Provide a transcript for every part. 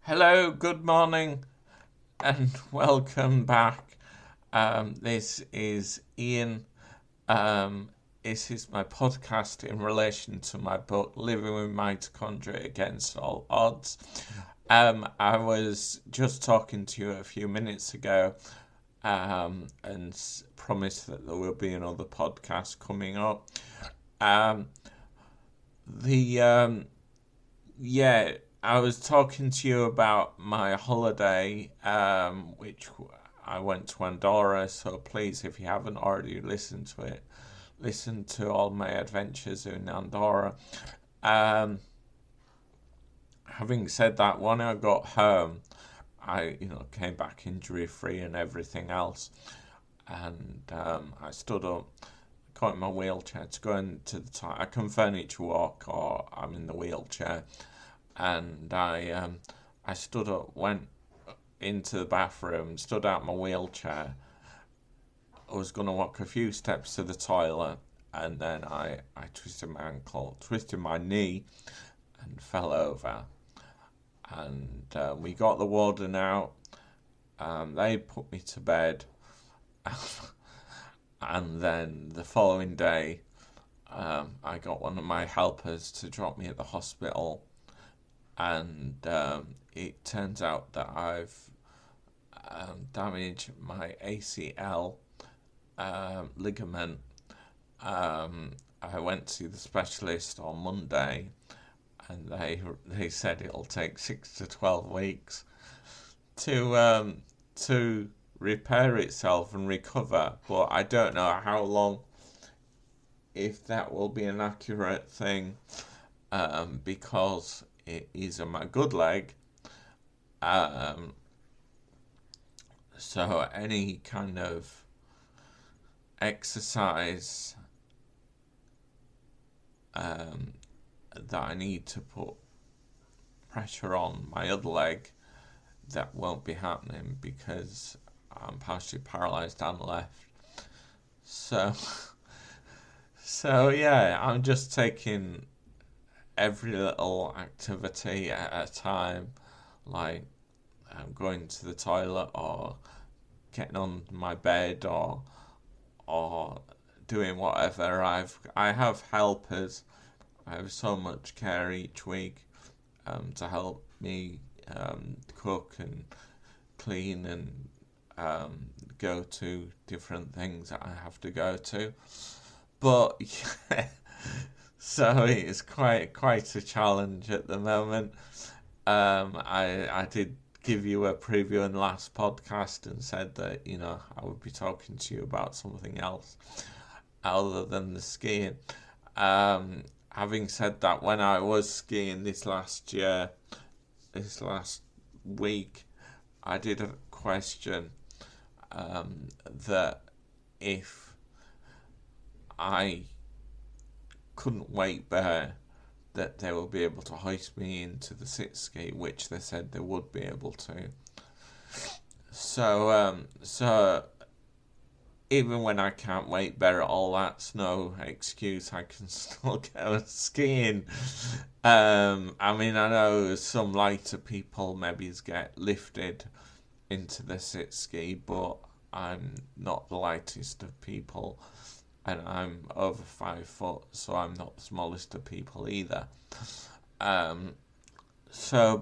Hello, good morning, and welcome back. This is Ian. Um, this is my podcast in relation to my book, Living with Mitochondria Against All Odds. I was just talking to you a few minutes ago and promised that there will be another podcast coming up. Um, the Yeah, I was talking to you about my holiday, which I went to Andorra. So please, if you haven't already listened to it, listen to all my adventures in Andorra. Um, Having said that, when I got home, I came back injury free and everything else, and I stood up, got in my wheelchair to go into the toilet. I can furniture walk, or I'm in the wheelchair, and I stood up, went into the bathroom, stood out my wheelchair. I was going to walk a few steps to the toilet, and then I twisted my ankle, twisted my knee, and fell over. And we got the warden out. They put me to bed, and then the following day, I got one of my helpers to drop me at the hospital, and it turns out that I've damaged my ACL ligament. I went to the specialist on Monday, and they said it'll take 6 to 12 weeks to repair itself and recover. But I don't know how long, if that will be an accurate thing, because it is on my good leg. So any kind of exercise that I need to put pressure on my other leg, that won't be happening because I'm partially paralysed and left. So, yeah, I'm just taking every little activity at a time, like going to the toilet, or getting on my bed, or doing whatever. I have helpers. I have so much care each week to help me cook and clean and go to different things that I have to go to. But yeah, so it's quite a challenge at the moment. I did give you a preview in the last podcast and said that I would be talking to you about something else other than the skiing. Having said that, when I was skiing this last week, I did a question that if I couldn't weight bear, that they will be able to hoist me into the sit ski, which they said they would be able to. So even when I can't weight bear at all, that's no excuse. I can still go skiing. I mean, I know some lighter people maybe get lifted into the sit ski, but I'm not the lightest of people, and I'm over 5 foot, so I'm not the smallest of people either. So,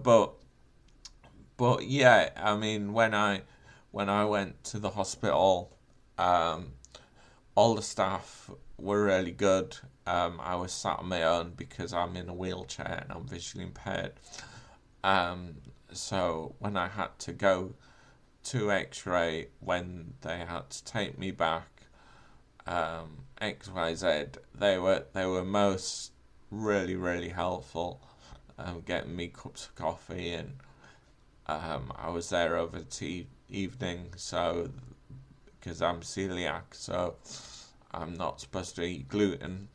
but yeah, I mean, when I went to the hospital, all the staff were really good. I was sat on my own because I'm in a wheelchair and I'm visually impaired. So when I had to go to X-ray, when they had to take me back, XYZ, they were most really helpful, getting me cups of coffee, and I was there over tea evening, so because I'm celiac, so I'm not supposed to eat gluten.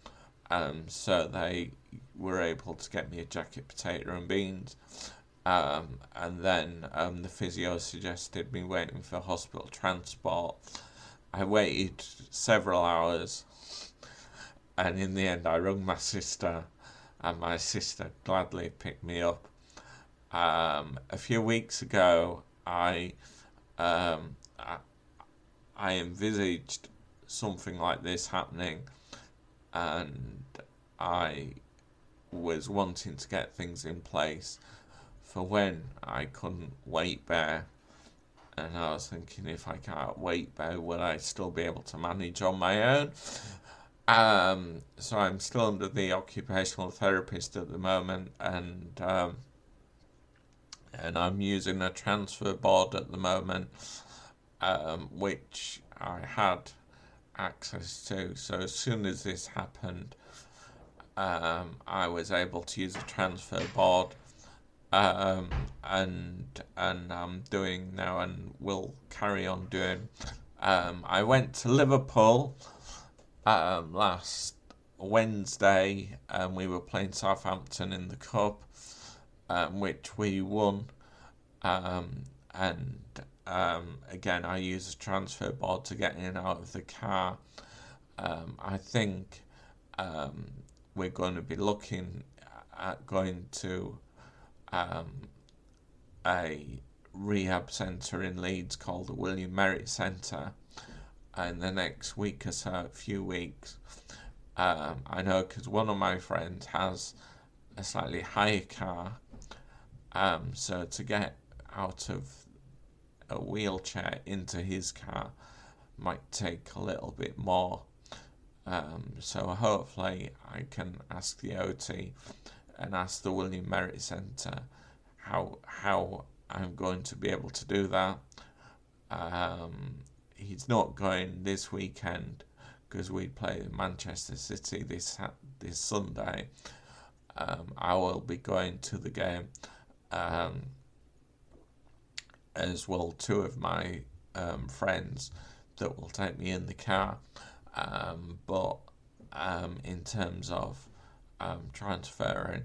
So they were able to get me a jacket potato and beans. And then the physio suggested me waiting for hospital transport. I waited several hours, and in the end I rang my sister, and my sister gladly picked me up. A few weeks ago, um, I, I envisaged something like this happening, and I was wanting to get things in place for when I couldn't weight bear. And I was thinking, if I can't weight bear, will I still be able to manage on my own? So I'm still under the occupational therapist at the moment, and I'm using a transfer board at the moment, which I had access to. So as soon as this happened, I was able to use a transfer board, and I'm doing now, and will carry on doing. I went to Liverpool last Wednesday, and we were playing Southampton in the cup, which we won. And again, I use a transfer board to get in and out of the car. I think we're going to be looking at going to a rehab centre in Leeds called the William Merritt Centre in the next week or so, few weeks. I know because one of my friends has a slightly higher car, so to get out of a wheelchair into his car might take a little bit more. So hopefully I can ask the OT and ask the William Merritt Centre how I'm going to be able to do that. He's not going this weekend because we play Manchester City this Sunday. I will be going to the game, as well. Two of my friends that will take me in the car, but in terms of transferring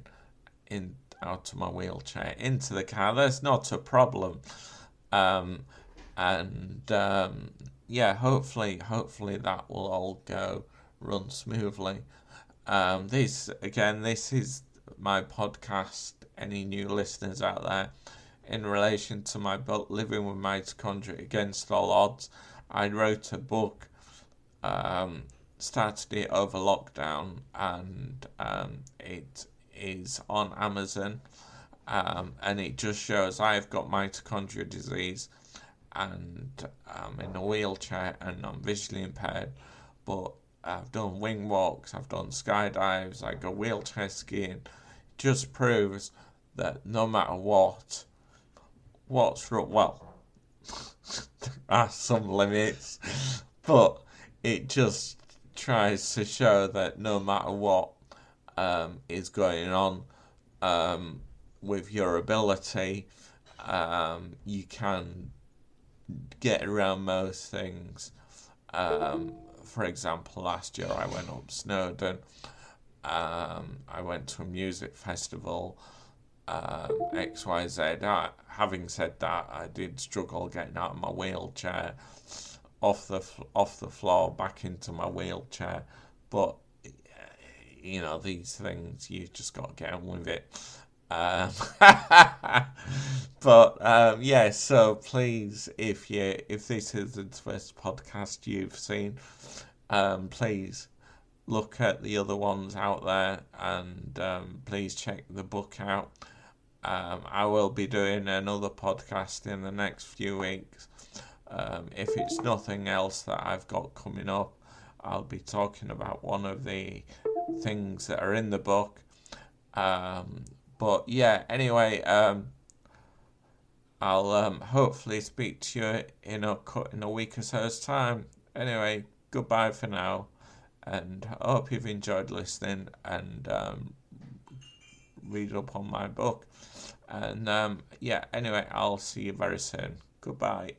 out of my wheelchair into the car, that's not a problem. Yeah, hopefully that will all run smoothly. This is my podcast. Any new listeners out there, in relation to my book, Living with Mitochondria Against All Odds, I wrote a book, started it over lockdown, and it is on Amazon, and it just shows I've got mitochondria disease, and I'm in a wheelchair and I'm visually impaired, but I've done wing walks, I've done skydives, I go wheelchair skiing. It just proves that no matter what's wrong, well, there are some limits, but it just tries to show that no matter what is going on with your ability, you can get around most things. For example, last year I went up Snowdon. I went to a music festival, XYZ. Having said that, I did struggle getting out of my wheelchair, off the floor back into my wheelchair. But these things, you just got to get on with it. But yeah, so please, if this is the first podcast you've seen, please look at the other ones out there, and please check the book out. I will be doing another podcast in the next few weeks. If it's nothing else that I've got coming up, I'll be talking about one of the things that are in the book. But yeah, anyway, I'll hopefully speak to you in a week or so's time. Anyway, goodbye for now, and I hope you've enjoyed listening and read up on my book. And yeah, anyway, I'll see you very soon. Goodbye.